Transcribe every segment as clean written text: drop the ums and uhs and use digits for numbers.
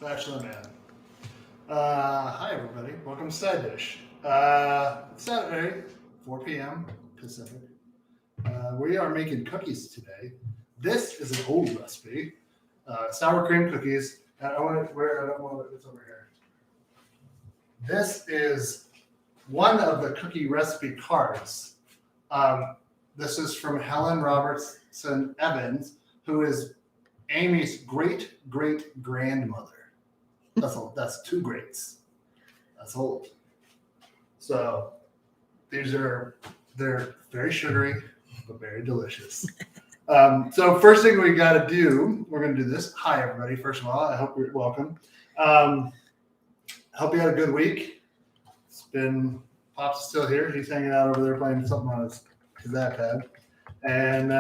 Spatula Man. Hi everybody, welcome to Side Dish. It's Saturday, 4 p.m. Pacific. We are making cookies today. This is an old recipe, sour cream cookies. And I don't want it's over here. This is one of the cookie recipe cards. This is from Helen Robertson Evans, who is Amy's great-great-grandmother. That's two greats. That's old. So they're very sugary, but very delicious. So first thing we got to do, we're going to do this. Hi, everybody. First of all, I hope you're welcome. I hope you had a good week. It's been, Pop's still here. He's hanging out over there playing something on his iPad. And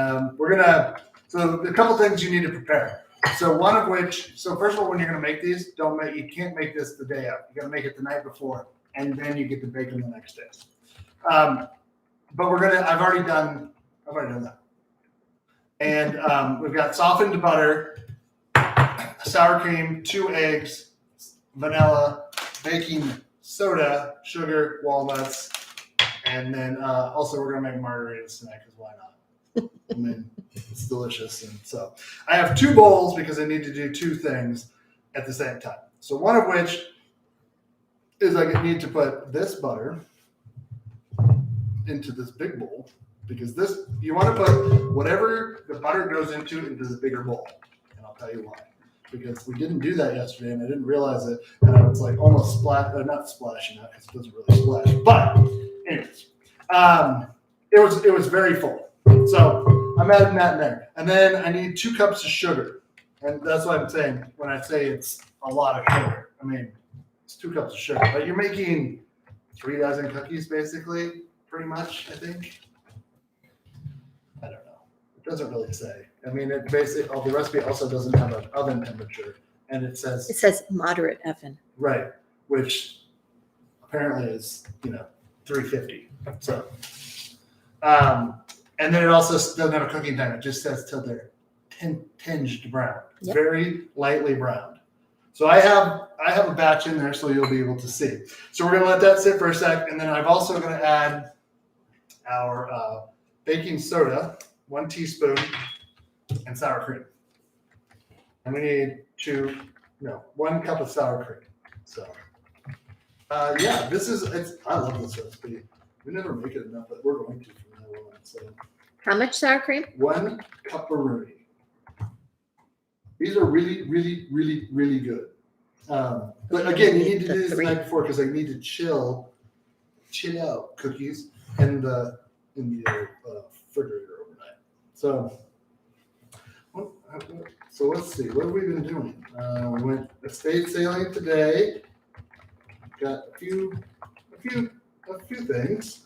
so a couple things you need to prepare. So one of which, so first of all, when you're going to make these, you can't make this the day of. You got to make it the night before, and then you get to bake them the next day. But I've already done that. And we've got softened butter, sour cream, 2 eggs, vanilla, baking soda, sugar, walnuts, and then also we're going to make margaritas tonight because why not? I mean, it's delicious. And so I have 2 bowls because I need to do 2 things at the same time. So one of which is I need to put this butter into this big bowl because you want to put whatever the butter goes into the bigger bowl. And I'll tell you why. Because we didn't do that yesterday and I didn't realize it. And I was like almost not splashing out because it doesn't really splash. But anyways, it was very full. So I'm adding that in there. And then I need 2 cups of sugar. And that's what I'm saying when I say it's a lot of sugar. I mean, it's 2 cups of sugar. But you're making 3 dozen cookies basically, pretty much, I think. I don't know. It doesn't really say. I mean, the recipe also doesn't have an oven temperature. And it says moderate oven. Right. Which apparently is, 350. So, and then it also doesn't have a cooking time. It just says till they're tinged brown, yep. Very lightly browned. So I have a batch in there, so you'll be able to see. So we're gonna let that sit for a sec, and then I'm also gonna add our baking soda, 1 teaspoon, and sour cream. And we need 1 cup of sour cream. So yeah, I love this recipe. We never make it enough, but we're going to from now on. So, how much sour cream? 1 cup-a-rooney. These are really, really, really, really good. But again, you need to do this the night before because I need to chill out cookies in the refrigerator overnight. So let's see. What have we been doing? We went estate sailing today. Got a few things.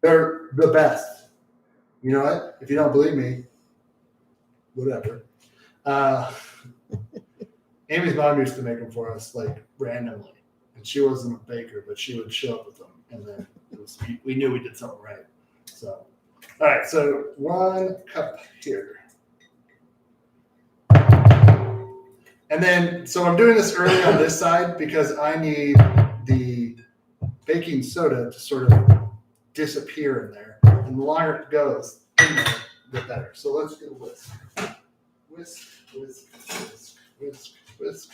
They're the best. You know what? If you don't believe me, whatever. Amy's mom used to make them for us like randomly, and she wasn't a baker, but she would show up with them, and then we knew we did something right. So, all right. So 1 cup here. And then, so I'm doing this early on this side because I need the baking soda to sort of disappear in there. And the longer it goes in there, the better. So let's get a whisk. Whisk, whisk, whisk, whisk, whisk.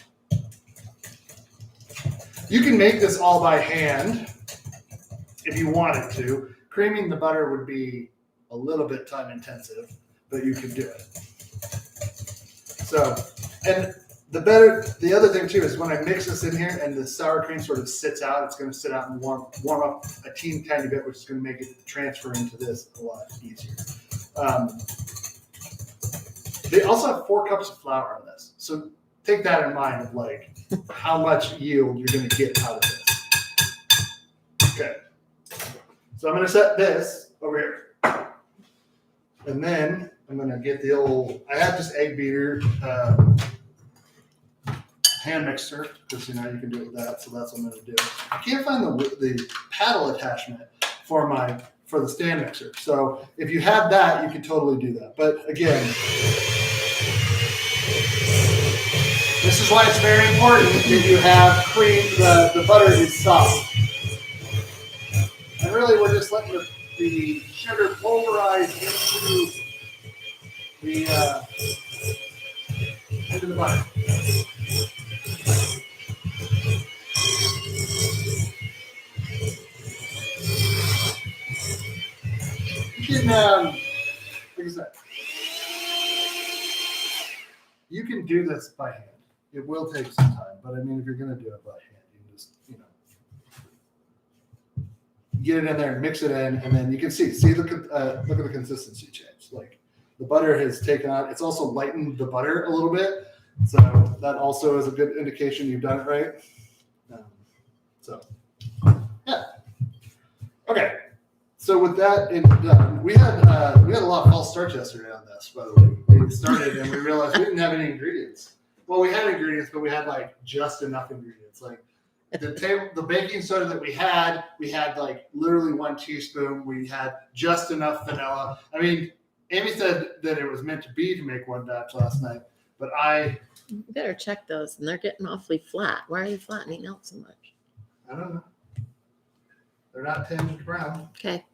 You can make this all by hand if you wanted to. Creaming the butter would be a little bit time intensive, but you can do it. So, and the other thing too is when I mix this in here and the sour cream sort of sits out, it's going to sit out and warm up a teeny tiny bit, which is going to make it transfer into this a lot easier. They also have 4 cups of flour on this, so take that in mind of like how much yield you're going to get out of this. Okay, so I'm going to set this over here, and then I'm going to get I have this egg beater. Hand mixer, because you can do it with that, so that's what I'm going to do. I can't find the paddle attachment for the stand mixer. So if you have that, you could totally do that. But again, this is why it's very important that you have cream, the butter is soft. And really we're just letting the sugar pulverize into the butter. You can, like I said, you can do this by hand. It will take some time, but I mean, if you're going to do it by hand, you can just, get it in there and mix it in, and then you can see, look at the consistency change. Like the butter has taken on, it's also lightened the butter a little bit. So that also is a good indication you've done it right. Yeah. Okay. So with that done, we had a lot of false starts yesterday on this. By the way, we started and we realized we didn't have any ingredients. Well, we had ingredients, but we had like just enough ingredients. Like the baking soda that we had like literally 1 teaspoon. We had just enough vanilla. I mean, Amy said that it was meant to be to make 1 batch last night, but You better check those, and they're getting awfully flat. Why are you flattening out so much? I don't know. They're not tinged brown. Okay.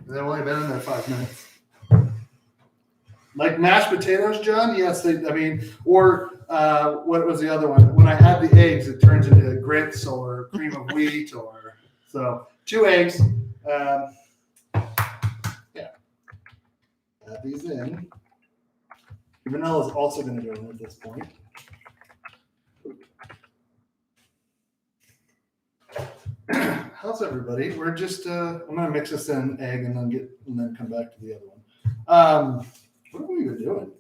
They've only been in there 5 minutes. Like mashed potatoes, John? Yes, or what was the other one? When I add the eggs, it turns into grits or cream of wheat or so. 2 eggs. Yeah. Add these in. Vanilla is also going to go in at this point. How's everybody? We're just I'm gonna mix this in egg and then come back to the other one. What have we been doing?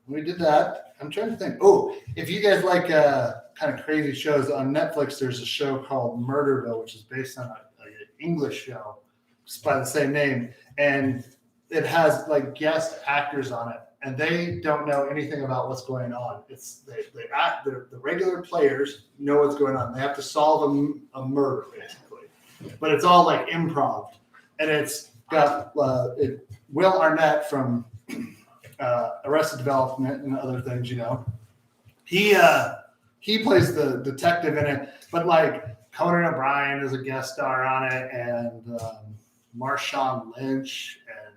We did that. I'm trying to think. Oh, if you guys like kind of crazy shows on Netflix, there's a show called Murderville, which is based on an English show by the same name, and it has like guest actors on it, and they don't know anything about what's going on. It's the regular players know what's going on. They have to solve a murder basically. But it's all like improv, and it's got Will Arnett from Arrested Development and other things. He plays the detective in it, but like Conan O'Brien is a guest star on it, and Marshawn Lynch, and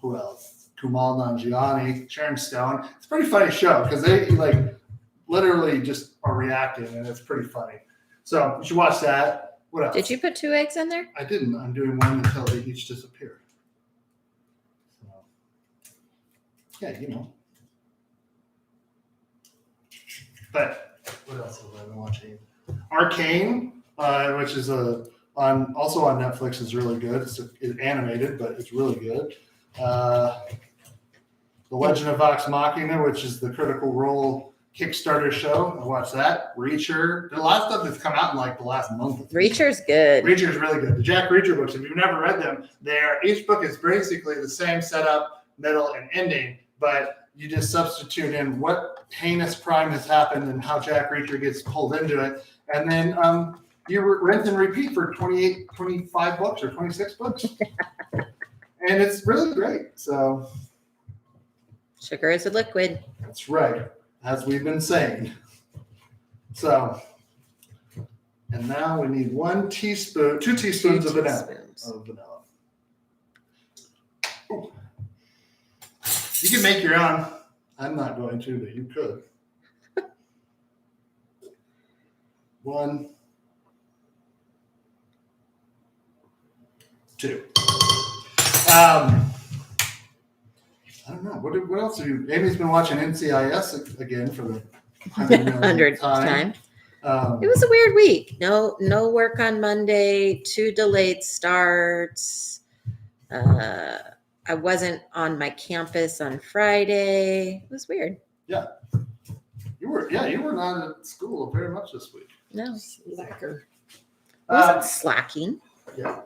who else? Kumail Nanjiani, Sharon Stone. It's a pretty funny show because they like literally just are reacting, and it's pretty funny. So you should watch that. What else? Did you put 2 eggs in there? I didn't. I'm doing 1 until they each disappear. So, yeah, But what else have I been watching? Arcane, which is also on Netflix, is really good. It's animated, but it's really good. The Legend of Vox Machina, which is the Critical Role Kickstarter show. I watched that. Reacher. There's a lot of stuff that's come out in like the last month. Reacher's good. Reacher's really good. The Jack Reacher books, if you've never read them, each book is basically the same setup, middle, and ending, but you just substitute in what heinous crime has happened and how Jack Reacher gets pulled into it. And then you rinse and repeat for 25 books or 26 books. And it's really great. So Sugar is a liquid. that's right, as we've been saying. So, and now we need 2 teaspoons of vanilla. Ooh. You can make your own. I'm not going to, but you could. 1, 2. I don't know. What else have you? Amy's been watching NCIS again for the 100th time. It was a weird week. No work on Monday. 2 delayed starts. I wasn't on my campus on Friday. It was weird. Yeah. You were not at school very much this week. No. Slacker. I wasn't slacking. Yeah.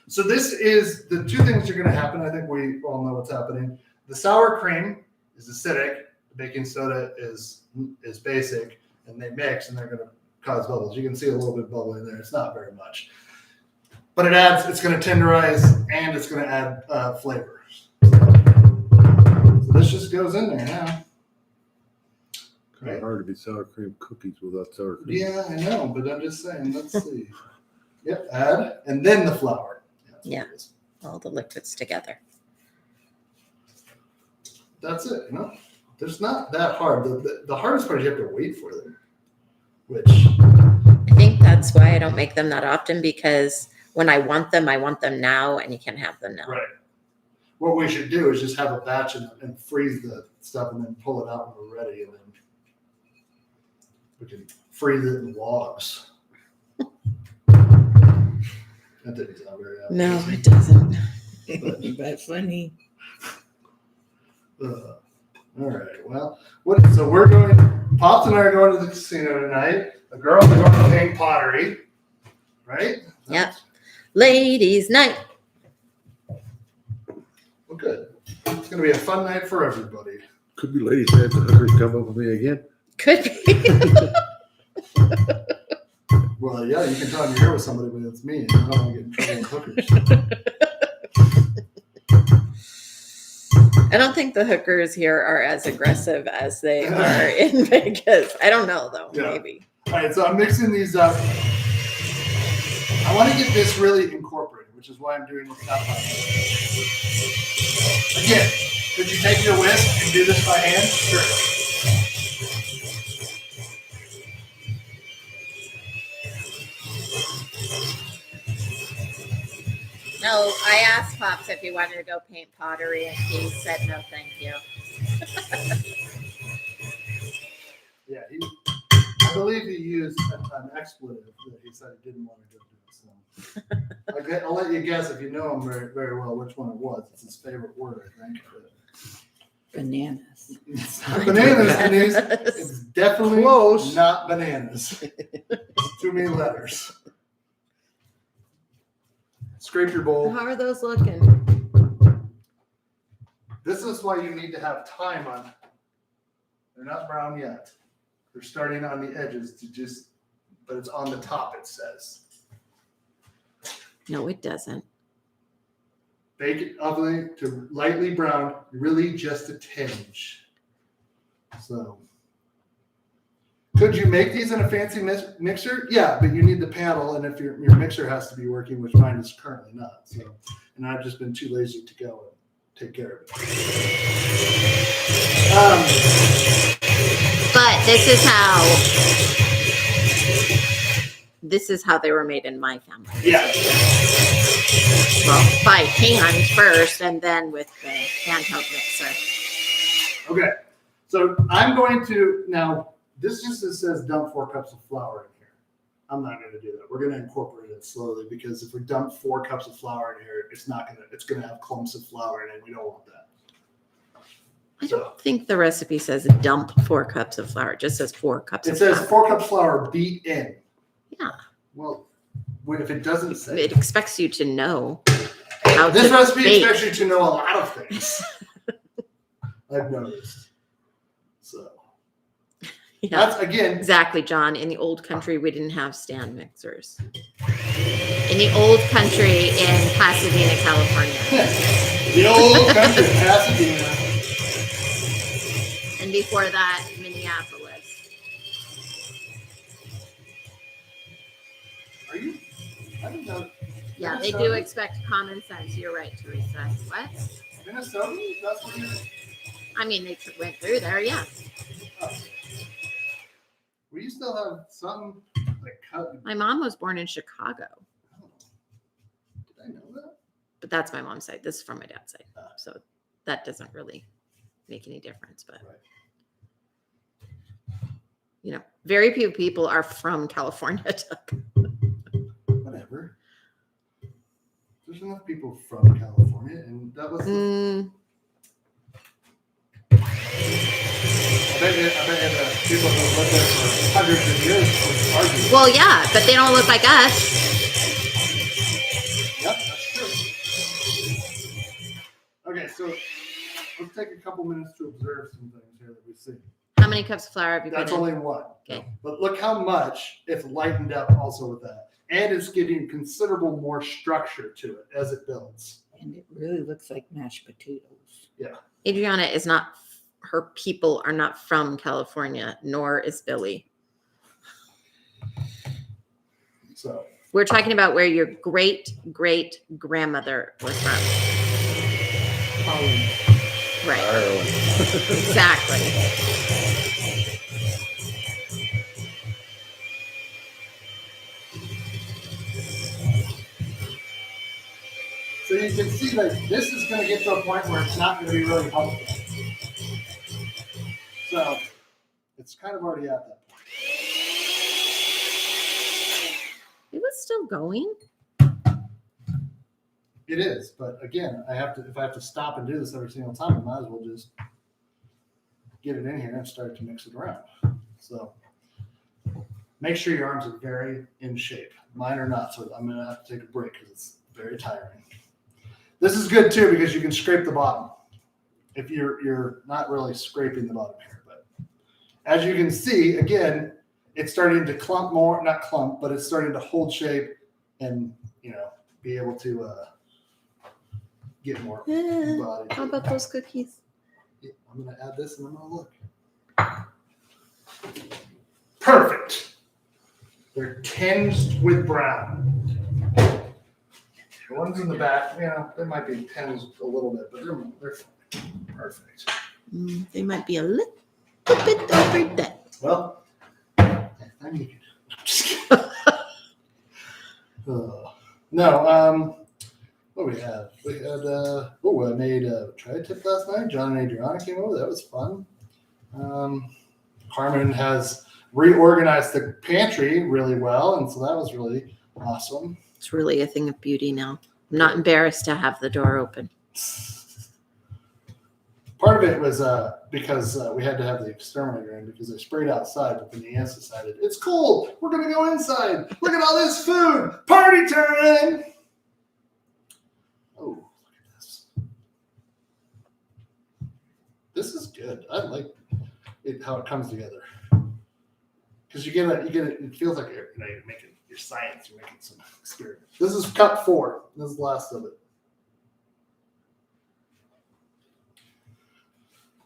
So this is the 2 things that are going to happen. I think we all know what's happening. The sour cream is acidic. The baking soda is basic, and they mix, and they're going to cause bubbles. You can see a little bit of bubble in there. It's not very much, but it's going to tenderize, and it's going to add flavor. So this just goes in there now. Kind of hard to be sour cream cookies without sour cream. Yeah, I know, but I'm just saying. Let's see. Yep, add, and then the flour. That's what Yeah. it is. All the liquids together. That's it. You know, there's not that hard. The hardest part is you have to wait for them, which I think that's why I don't make them that often, because when I want them now, and you can have them now. right. What we should do is just have a batch and freeze the stuff, and then pull it out when we're ready, and then we can freeze it in logs. That didn't sound very No, appetizing. it doesn't. But funny. All right. Well, so we're going. Pops and I are going to the casino tonight. The girls are going to paint pottery. Right? Yep. Ladies' night. Well, good. It's going to be a fun night for everybody. Could be ladies night. The hookers come up with me again. Could be. Well, yeah, you can tell I'm here with somebody, but it's me, and I don't want to get in trouble with hookers. I don't think the hookers here are as aggressive as they are in Vegas. I don't know though. Yeah. Maybe. All right, so I'm mixing these up. I want to get this really incorporated, which is why I'm doing this not by hand. Again, could you take your whisk and do this by hand? Sure. No, I asked Pops if he wanted to go paint pottery, and he said no, thank you. Yeah, I believe he used an expletive that he said he didn't want to go do. So I'll let you guess, if you know him very, very well, which one it was. It's his favorite word, I think. Bananas. It's not bananas, Denise. It's definitely Close. not bananas. Too many letters. Scrape your bowl. How are those looking? This is why you need to have time on. They're not brown yet. They're starting on the edges but it's on the top, it says. No, it doesn't. Bake it oven to lightly brown, really just a tinge. So, could you make these in a fancy mixer? Yeah, but you need the panel, and if your mixer has to be working, which mine is currently not. So, and I've just been too lazy to go and take care of it. But this is how they were made in my family. Yeah. Well, by hand first, and then with the handheld mixer. Okay. So I'm going to now. This just says dump 4 cups of flour in here. I'm not going to do that. We're going to incorporate it slowly, because if we dump 4 cups of flour in here, it's going to have clumps of flour in it. We don't want that. I don't think the recipe says dump 4 cups of flour. It just says 4 cups It of says flour. 4 cups flour beat in. Yeah. Well, if it doesn't say It expects you to know how this to recipe bake. expects you to know a lot of things. I've noticed. So Yeah. that's again. Exactly, John. In the old country, we didn't have stand mixers. In the old country in Pasadena, California. The old country, Pasadena. And before that, Minneapolis. Are you? I didn't know. Yeah, they do Minnesota? expect common sense. You're right, Teresa. What? Minnesota? That's what you're. I mean, they went through there, yeah. We still have some like cut. My mom was born in Chicago, Did I know that? but that's my mom's side. This is from my dad's side. So that doesn't really make any difference. But, Right. you know, very few people are from California. Whatever. There's enough people from California, and that was. I bet you the people who lived there for hundreds of years would argue. Well, yeah, but they don't look like us. Yep, that's true. Okay, so let's take a couple minutes to observe some things here that we see. How many cups of flour have you put That's in? only one. Okay. But look how much it's lightened up also with that. And it's getting considerable more structure to it as it builds. And it really looks like mashed potatoes. Adriana is not her people are not from California, nor is Billy. So We're talking about where your great great grandmother was from. Right. Ireland. Exactly. So you can see that this is going to get to a point where it's not going to be really helpful. So it's kind of already at that point. It was still going. It is, but again, if I have to stop and do this every single time, I might as well just get it in here and start to mix it around. So make sure your arms are very in shape. Mine are not, so I'm going to have to take a break because it's very tiring. This is good too because you can scrape the bottom if you're not really scraping the bottom here. But as you can see, again, it's starting to clump more, not clump, but it's starting to hold shape and, be able to get more body. How about those cookies? Yeah, I'm going to add this and I'm going to look. Perfect. They're tinged with brown. The ones in the back, they might be tinged a little bit, but they're perfect. They might be a little bit over that. Well, I'm just kidding. No, what we have? We had, I made a tri-tip last night. John and Adriana came over. That was fun. Carmen has reorganized the pantry really well, and so that was really awesome. It's really a thing of beauty now. I'm not embarrassed to have the door open. Part of it was because we had to have the exterminator in because they sprayed outside, but then the ants decided, it's cold. We're going to go inside. Look at all this food. Party time. Oh, look at this. This is good. I like it how it comes together. Because you get it feels like you're making your science, you're making some experiment. This is cup 4. This is the last of it.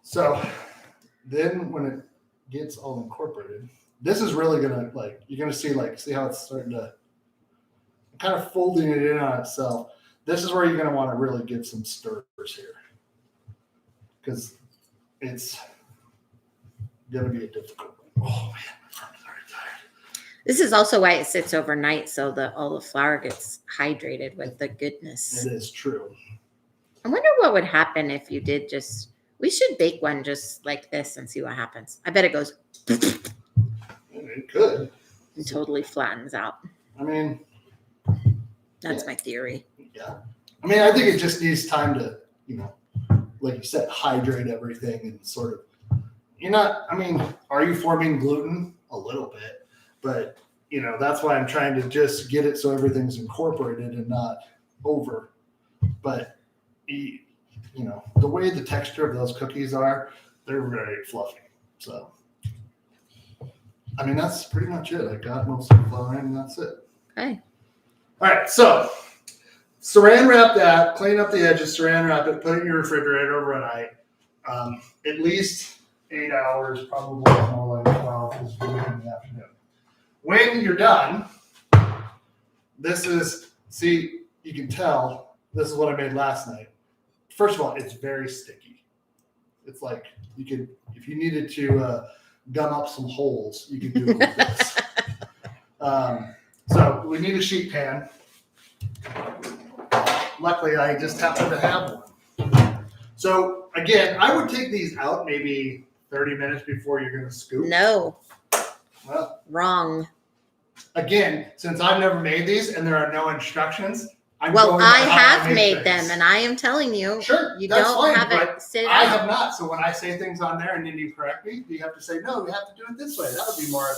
So then when it gets all incorporated, this is really gonna you're gonna see how it's starting to kind of folding it in on itself. This is where you're gonna want to really give some stirs here. Because it's gonna be a difficult one. Oh man, my arms are tired. This is also why it sits overnight, so all the flour gets hydrated with the goodness. It is true. I wonder what would happen if you did just. We should bake one just like this and see what happens. I bet it goes. It could. And totally flattens out. I mean, that's my theory. Yeah. I mean, I think it just needs time to, like you said, hydrate everything and sort of. Are you forming gluten? A little bit, but that's why I'm trying to just get it so everything's incorporated and not over. But the way the texture of those cookies are, they're very fluffy. So, that's pretty much it. I got most of the flour in, and that's it. Okay. All right, so saran wrap that, clean up the edges, saran wrap it, put it in your refrigerator overnight. At least 8 hours, probably more like 12, because we're doing it in the afternoon. When you're done, you can tell, this is what I made last night. First of all, it's very sticky. It's like if you needed to gum up some holes, you could do it with this. So we need a sheet pan. Luckily, I just happen to have one. So again, I would take these out maybe 30 minutes before you're going to scoop. No. Well, wrong. Again, since I've never made these and there are no instructions, I have made them, and I am telling you, sure, you that's don't fine, have but it sit I out. have not. So when I say things on there and then you correct me, you have to say, no, we have to do it this way. That would be more.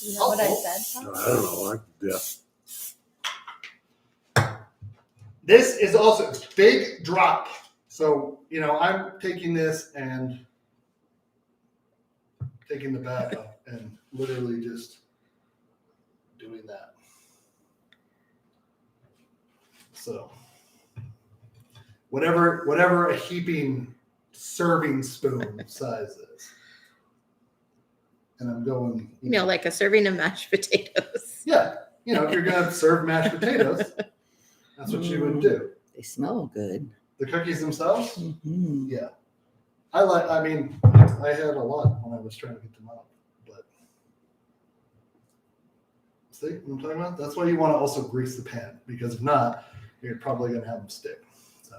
You know what I said? I don't know. This is also a big drop. So, I'm taking this and taking the back up and literally just doing that. So whatever a heaping serving spoon sizes. And I'm going, You know, like a serving of mashed potatoes. yeah, you know, if you're going to serve mashed potatoes, that's what you would do. They smell good. The cookies themselves, Mm-hmm. yeah. I mean, I had a lot when I was trying to get them out, but see what I'm talking about? That's why you want to also grease the pan, because if not, you're probably going to have them stick. So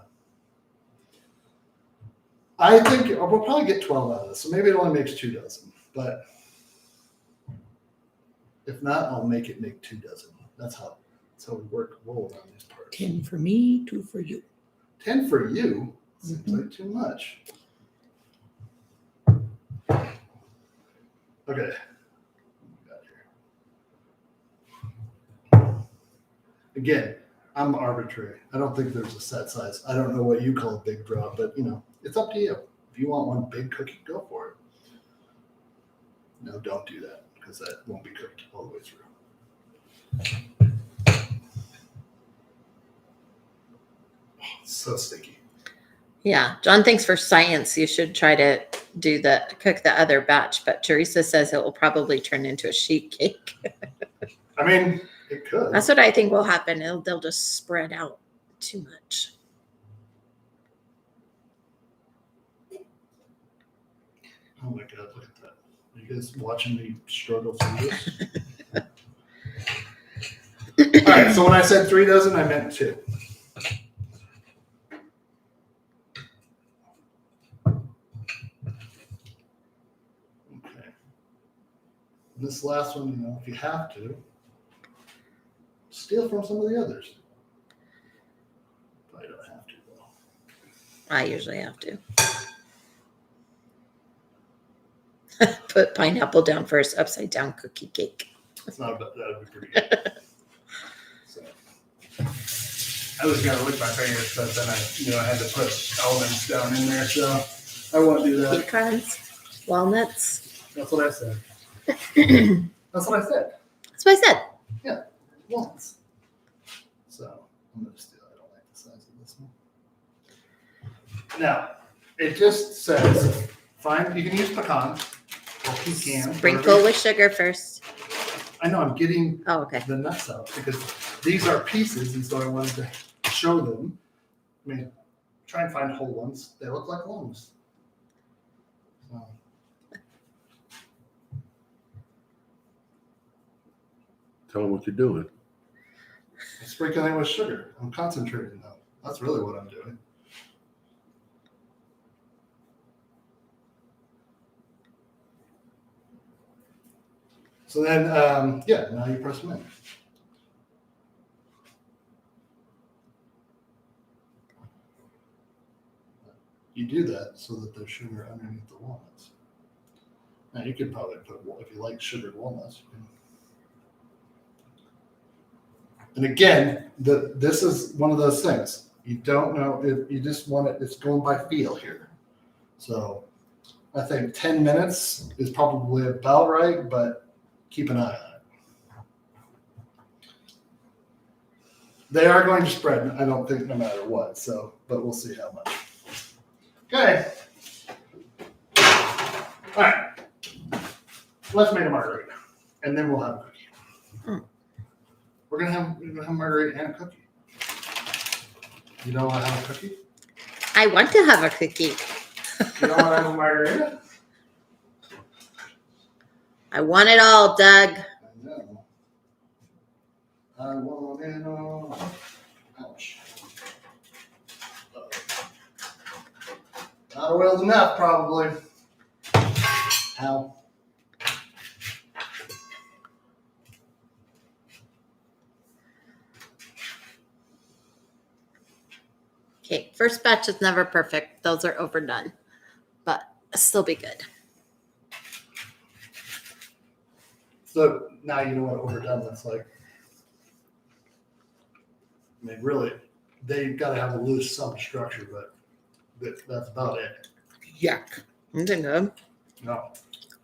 I think we'll probably get 12 out of this, so maybe it only makes 2 dozen, but if not, I'll make 2 dozen. That's how we roll around these parts. 10 for me, 2 for you. 10 for you seems like too much. Okay. Again, I'm arbitrary. I don't think there's a set size. I don't know what you call a big draw, but you know, it's up to you. If you want one big cookie, go for it. No, don't do that because that won't be cooked all the way through. It's so sticky. Yeah, John thinks for science you should try to cook the other batch, but Teresa says it will probably turn into a sheet cake. I mean, it could. That's what I think will happen. They'll just spread out too much. Oh my God, look at that. Are you guys watching me struggle through this? All right, so when I said 3 dozen, I meant 2. Okay. This last one, you know, if you have to, steal from some of the others. Probably don't have to, though. I usually have to. Put pineapple down first, upside down cookie cake. It's not that would be pretty good. So, I was gonna lick my fingers, but then I knew I had to put almonds down in there, so I won't do that. Pecans, walnuts. That's what I said. That's what I said. That's what I said. Walnuts. So I'm gonna steal. I don't like the size of this one. Now, it just says fine. You can use pecan or pecan. Sprinkle with sugar first. I know I'm getting Oh, okay. the nuts out because these are pieces, and so I wanted to show them. I mean, try and find whole ones. They look like lungs. So. Tell them what you're doing. I'm sprinkling with sugar. I'm concentrating now. That's really what I'm doing. So then, yeah, now you press them in. You do that so that there's sugar underneath the walnuts. Now you could probably put, if you like sugared walnuts, you can. And again, this is one of those things. You don't know if you just want it, it's going by feel here. So I think 10 minutes is probably about right, but keep an eye on it. They are going to spread, I don't think, no matter what. So, but we'll see how much. Okay. All right. Let's make a margarita, and then we'll have a cookie. We're gonna have margarita and a cookie. You don't want to have a cookie? I want to have a cookie. You don't want to have a margarita? I want it all, Doug. I know. I want it all. Ouch. Not oiled enough, probably. Ow. Okay, first batch is never perfect. Those are overdone, but it'll still be good. So now you know what overdone looks like. I mean, really, they've got to have a loose some structure, but that's about it. Yuck. Is it good? No.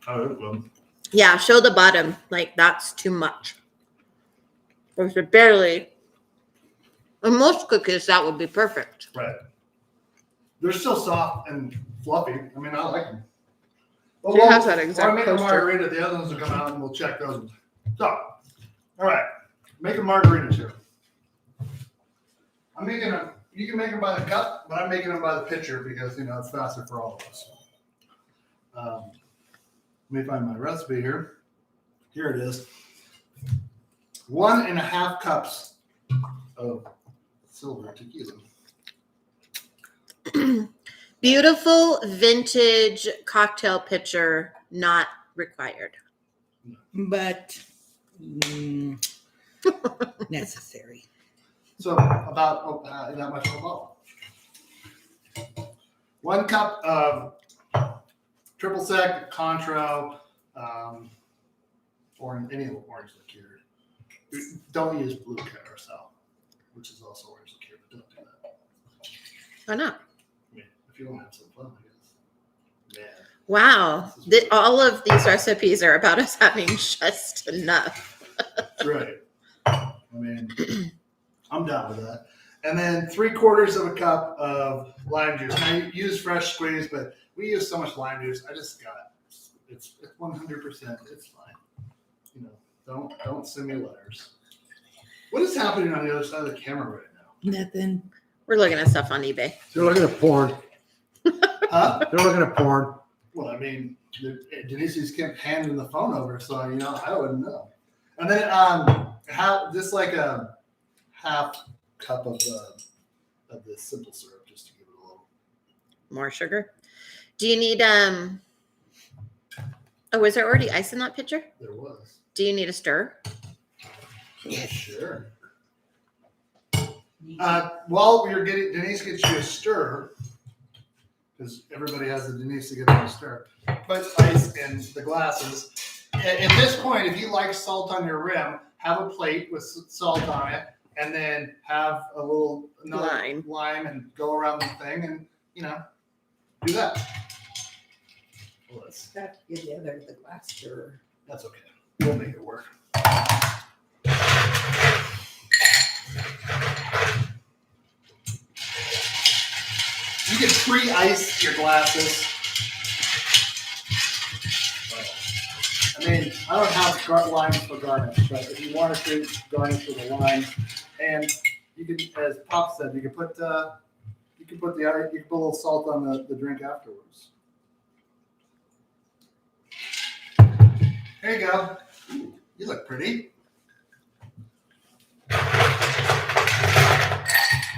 Oh, it will. Yeah, show the bottom. Like, that's too much. There's a barely. In most cookies, that would be perfect. Right. They're still soft and fluffy. I mean, I like them. But She has that exact I'll make a poster. margarita. The other ones will come out and we'll check those. So, all right, making margaritas here. I'm making them. You can make them by the cup, but I'm making them by the pitcher because it's faster for all of us. Let me find my recipe here. Here it is. 1.5 cups of silver tequila. Beautiful vintage cocktail pitcher, not required. But necessary. So about that much of a bottle. 1 cup of triple sec, Contro, or any orange liqueur. Don't use blue carousel, which is also orange liqueur, but don't do that. Why not? I mean, if you want to have some fun, I guess. Man. Wow. All of these recipes are about us having just enough. Right. I mean, I'm down with that. And then 3/4 cup of lime juice. Now you use fresh squeeze, but we use so much lime juice. I just got it's 100%. It's fine. Don't send me letters. What is happening on the other side of the camera right now? Nothing. We're looking at stuff on eBay. They're looking at porn. Huh? They're looking at porn. Well, I mean, Denise just kept handing the phone over, so I wouldn't know. And then just like a half cup of the simple syrup, just to give it a little. More sugar. Do you need oh, is there already ice in that pitcher? There was. Do you need a stir? Yeah, sure. While Denise gets you a stir, because everybody has a Denise to get them a stir. Put ice in the glasses. At this point, if you like salt on your rim, have a plate with salt on it, and then have another lime and go around the thing, and do that. Well, Got to get the other the glass stirrer. that's okay. We'll make it work. You can pre-ice your glasses. I mean, I don't have limes for garnish, but if you want to garnish with a lime, and you can, as Pop said, you can put a little salt on the drink afterwards. There you go. You look pretty.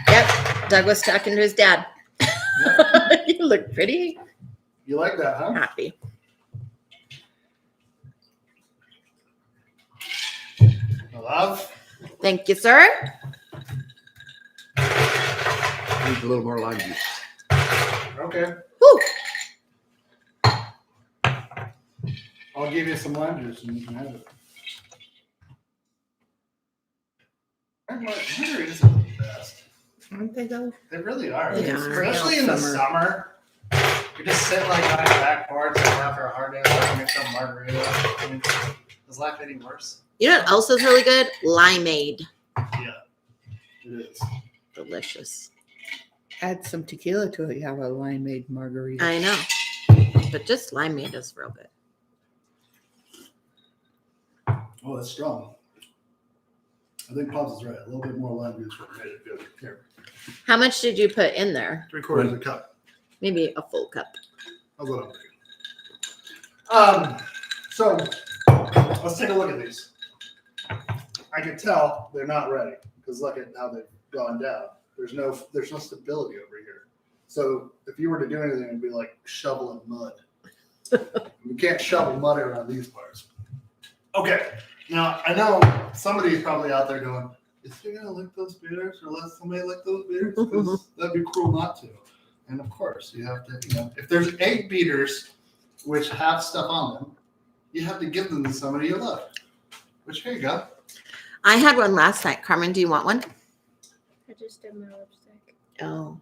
Yep. Doug was talking to his dad. You look pretty. You like that, huh? Happy. Love. Thank you, sir. Needs a little more lime juice. Okay. Woo. I'll give you some lime juice and you can have it. Margaritas are the best. Aren't they though? They really are. They are. Especially in the summer. You just sit like on your back porch and after a hard day, like make some margarita. I mean, is life any worse? You know what else is really good? Limeade. Yeah, it is. Delicious. Add some tequila to it. You have a limeade margarita. I know. But just limeade is real good. Oh, it's strong. I think Pops is right. A little bit more lime juice would have made it good. Here, How much did you put in there? 3/4 cup. Maybe a full cup. That's what I'm thinking. So let's take a look at these. I can tell they're not ready because look at how they've gone down. There's no stability over here. So if you were to do anything, it'd be like shoveling mud. You can't shovel mud around these parts. Okay. Now I know somebody's probably out there going, "Is he gonna lick those beers or let somebody lick those beers? Because that'd be cruel not to." And of course, you have to. If there's egg beaters which have stuff on them, you have to give them to somebody you love. Which here you go. I had one last night. Carmen, do you want one? I just did my lipstick. Oh,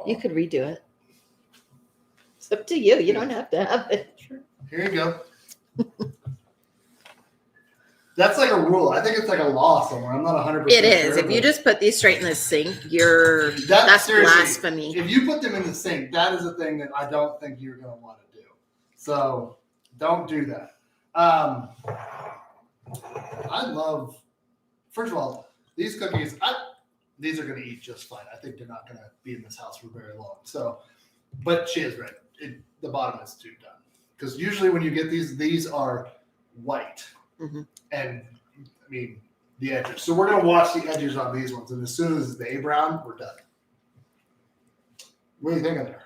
you could redo it. It's up to you. You don't have to have it. Here you go. That's like a rule. I think it's like a law somewhere. I'm not 100%. It is. Sure, If you but just put these straight in the sink, that's seriously, blasphemy. If you put them in the sink, that is a thing that I don't think you're going to want to do. So don't do that. I love. First of all, these cookies. These are going to eat just fine. I think they're not going to be in this house for very long. So, but she is right. The bottom is too done because usually when you get these are white. Mhm. And I mean the edges. So we're gonna wash the edges on these ones, and as soon as they brown, we're done. What are you thinking there?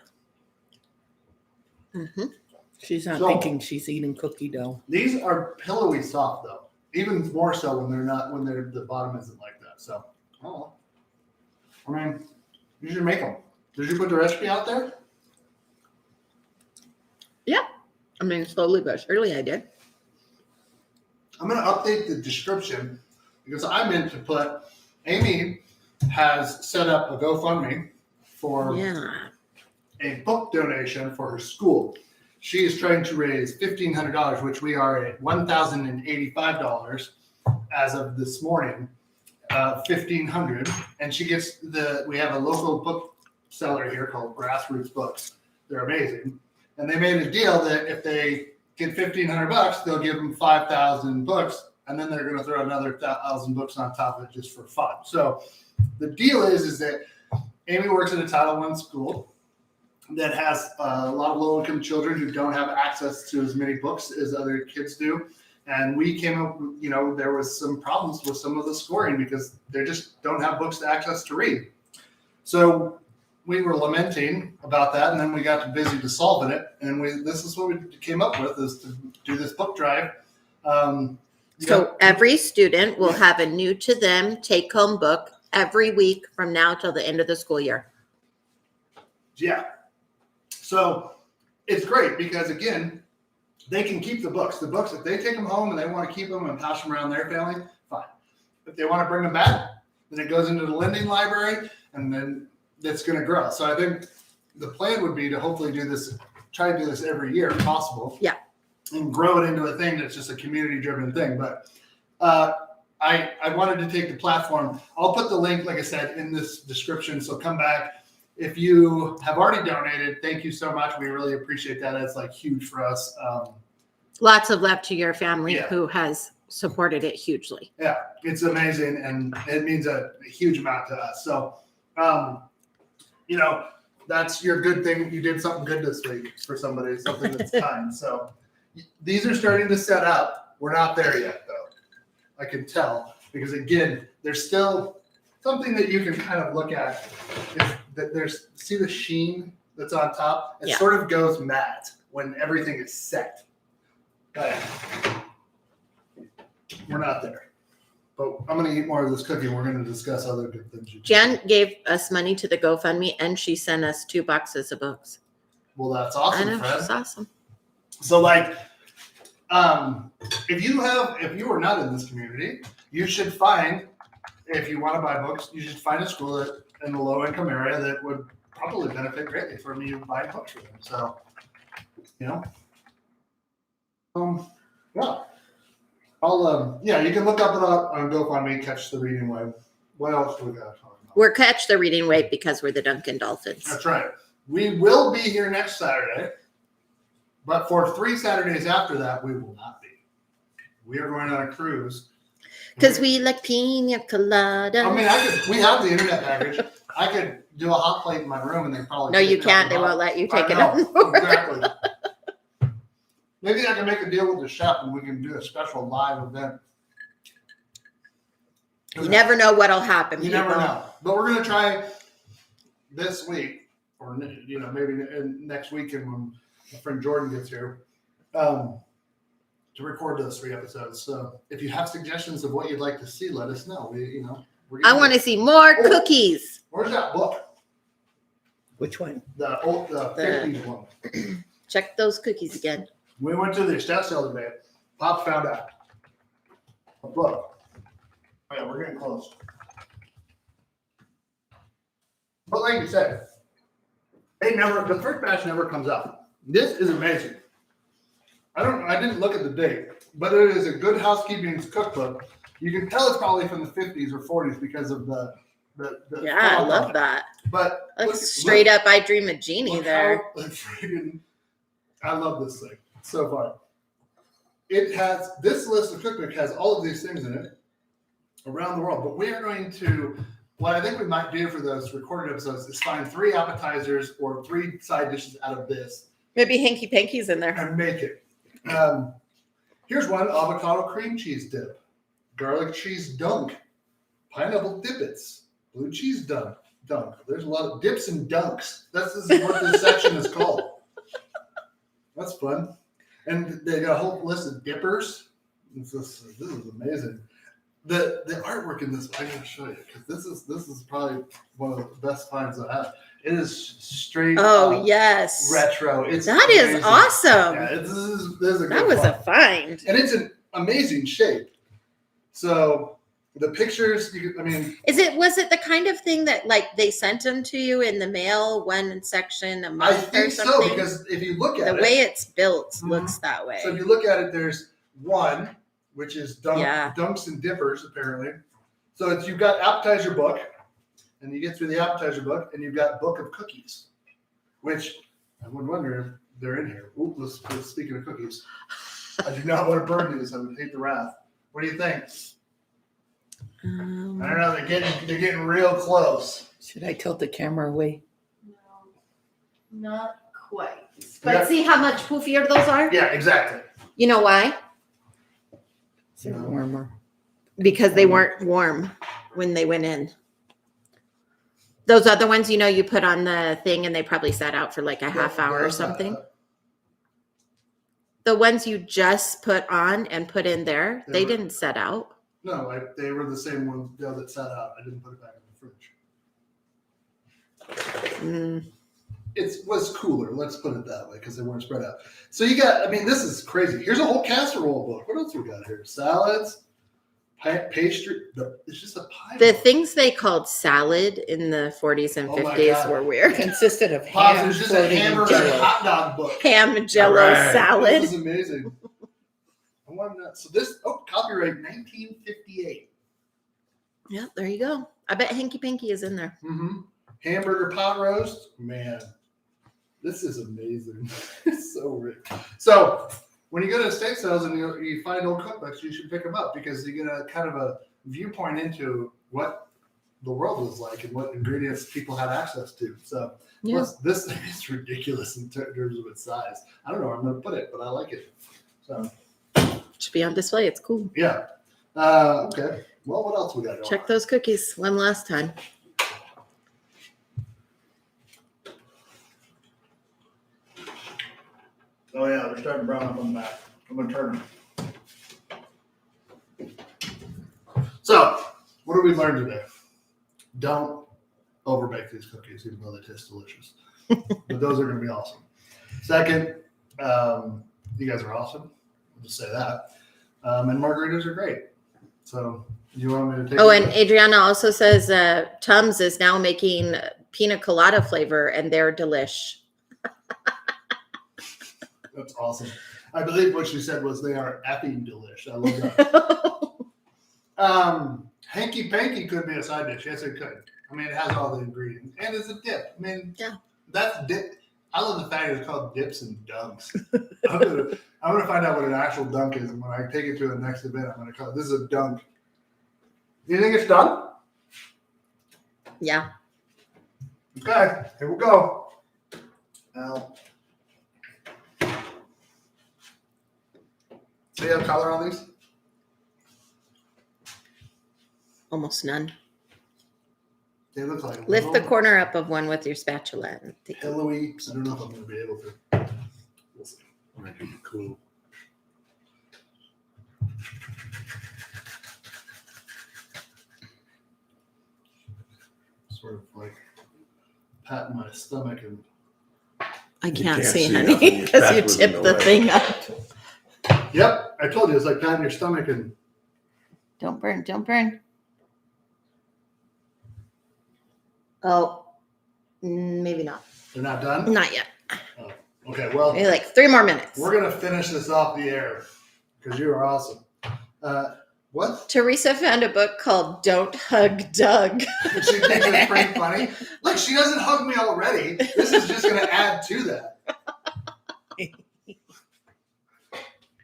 Mhm. She's not So- thinking she's eating cookie dough. These are pillowy soft though. Even more so when the bottom isn't like that. So oh, I mean, you should make them. Did you put the recipe out there? I mean, slowly but surely I did. I'm gonna update the description because I meant to put. Amy has set up a GoFundMe for Yeah. a book donation for her school. She is trying to raise $1,500, which we are at $1,085 as of this morning. 1,500, and she gets we have a local bookseller here called Grassroots Books. They're amazing, and they made a deal that if they get $1,500, they'll give them 5,000 books, and then they're going to throw another 1,000 books on top of it just for fun. So the deal is that Amy works at a Title I school that has a lot of low-income children who don't have access to as many books as other kids do. And we came up, there was some problems with some of the scoring because they just don't have books to access to read. So we were lamenting about that, and then we got busy to solving it. And this is what we came up with, is to do this book drive. So every student will have a new to them take-home book every week from now till the end of the school year. Yeah. So it's great because, again, they can keep the books. The books, if they take them home and they want to keep them and pass them around their family, fine. If they want to bring them back, then it goes into the lending library, and then that's going to grow. So I think the plan would be to hopefully try to do this every year if possible. Yeah. And grow it into a thing that's just a community-driven thing. But I wanted to take the platform. I'll put the link, like I said, in this description. So come back. If you have already donated, thank you so much. We really appreciate that. It's like huge for us. Lots of love to your family Yeah. who has supported it hugely. Yeah, it's amazing, and it means a huge amount to us. So, that's your good thing. You did something good this week for somebody, something that's kind. So these are starting to set up. We're not there yet, though. I can tell because, again, there's still something that you can kind of look at. Is that see the sheen that's on top? It Yeah. sort of goes matte when everything is set. But we're not there. But I'm going to eat more of this cookie. And we're going to discuss other good things. Jen gave us money to the GoFundMe, and she sent us 2 boxes of books. Well, that's I awesome, know, Fred. she's awesome. So, if you are not in this community, you should find, if you want to buy books, you should find a school in the low income area that would probably benefit greatly from you buying books for them. So, yeah. You can look up it on GoFundMe, Catch the Reading Wave. What else do we got to talk about? We're Catch the Reading Wave because we're the Duncan Dolphins. That's right. We will be here next Saturday, but for 3 Saturdays after that, we will not be. We are going on a cruise. Because we like pina coladas. I mean, we have the internet package. I could do a hot plate in my room and they probably. No, take you it can't. out They the won't box. let you take it I on know, board. Exactly. Maybe I can make a deal with the chef and we can do a special live event. You never know what'll happen. You never know. But we're going to try this week, or maybe next weekend when my friend Jordan gets here, to record those 3 episodes. So if you have suggestions of what you'd like to see, let us know. I want to see more cookies. Where's that book? Which one? The 50s one. Check those cookies again. We went to the estate sale today. Pop found out a book. Oh yeah, we're getting close. But like you said, the first batch never comes out. This is amazing. I didn't look at the date, but it is a good housekeeping cookbook. You can tell it's probably from the 50s or 40s because of the Yeah, I font on love it. that. But Like straight up, I Dream of Jeannie there. I love this thing so far. It has this list of cookbook has all of these things in it around the world. But we are going to what I think we might do for those recorded episodes is find 3 appetizers or 3 side dishes out of this Maybe Hanky Panky's in there. and make it. Here's one: avocado cream cheese dip, garlic cheese dunk, pineapple dippets, blue cheese dunk. There's a lot of dips and dunks. This is what this section is called. That's fun. And they got a whole list of dippers. This is amazing. The artwork in this, I'm going to show you because this is probably one of the best finds I have. It is straight Yes. retro. It's That is amazing. awesome. Yeah, this is a good That was find. a find. And it's an amazing shape. So the pictures, Was it the kind of thing that like they sent them to you in the mail one section a I month or think so something? because if you look at The it, way it's built Mhm. looks that way. so if you look at it, there's one which is Yeah. dunks and dippers apparently. So you've got appetizer book, and you get through the appetizer book, and you've got book of cookies, which I would wonder if they're in here. Ooh, let's speaking of cookies, I do not want to burn these. I would hate the wrath. What do you think? I don't know. They're getting real close. Should I tilt the camera away? No, not quite. But But see how much poofier those are? Yeah, exactly. You know why? Is it warmer? Because they weren't warm when they went in. Those other ones, you put on the thing and they probably sat out for like a half hour or something. The ones you just put on and put in there, They they were- didn't set out. No, they were the same ones that sat out. I didn't put it back in the fridge. Mm. It was cooler, let's put it that way, because they weren't spread out. So you got, this is crazy. Here's a whole casserole book. What else we got here? Salads, pastry. It's just a pie. The book. things they called salad in the 40s and Oh my 50s God. were weird. Consisted of Pops, ham, there's just a floating, and hammer and a jello. hot dog book. Ham jello Right. salad. This is amazing. I want to know. So copyright 1958. Yeah, there you go. I bet Hanky Panky is in there. Mm-hmm. Hamburger pot roast. Man, this is amazing. It's so rich. So when you go to estate sales and you find old cookbooks, you should pick them up because you get a kind of a viewpoint into what the world was like and what ingredients people had access to. So Yeah. plus, this thing is ridiculous in terms of its size. I don't know where I'm going to put it, but I like it. So Should be on display. It's cool. yeah. Okay. Well, what else we got? Going Check on? those cookies one last time. Oh yeah, they're starting to brown up on the back. I'm gonna turn them. So, what did we learn today? Don't overbake these cookies, even though they taste delicious. But those are gonna be awesome. Second, you guys are awesome. I'll just say that. And margaritas are great. So, do you want me to take? Oh, it? and Adriana also says Tums is now making pina colada flavor, and they're delish. That's awesome. I believe what she said was they are effing delish. I love that. Hanky Panky could be a side dish. Yes, it could. It has all the ingredients. And it's a dip. Yeah. That's dip. I love the fact it's called dips and dunks. I'm gonna find out what an actual dunk is, and when I take it to the next event, I'm gonna call it. This is a dunk. You think it's done? Yeah. Okay, here we go. Now, so you have color on these? Almost none. They look like Lift the corner up of one with your spatula. And take a- pillowy. I don't know if I'm going to be able to. We'll see. Cool. Sort of like patting my stomach and. I You can't can't see, see honey, nothing. Your because you spatula's in tipped the the way. thing up. Yep, I told you it's like patting your stomach and. Don't burn. Don't burn. Oh, maybe not. They're not done? Not yet. Okay, well, Maybe like 3 more minutes. we're going to finish this off the air because you are awesome. What? Teresa found a book called Don't Hug Doug. She thinks it's pretty funny. Look, she doesn't hug me already. This is just going to add to that.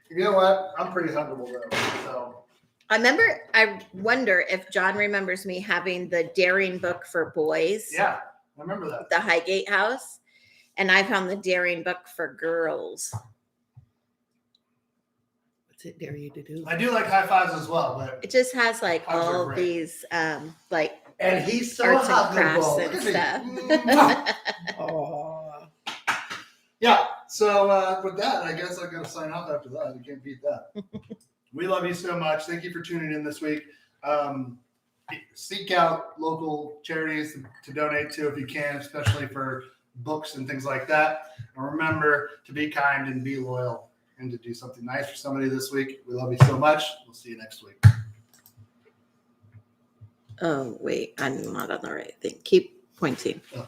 You know what? I'm pretty huggable though. So I wonder if John remembers me having the Daring book for boys. yeah, I remember that. The Highgate House. And I found the Daring book for girls. What's it dare you to do? I do like high fives as well, but It just has like Hugs are all great. these like and he's so arts and crafts huggable. and Look at stuff. me. Mwah. Oh, Yeah. So with that, I guess I'm gonna sign off after that. You can't beat that. We love you so much. Thank you for tuning in this week. Seek out local charities to donate to if you can, especially for books and things like that. And remember to be kind and be loyal and to do something nice for somebody this week. We love you so much. We'll see you next week. Oh wait, I'm not on the right thing. Keep pointing. Okay.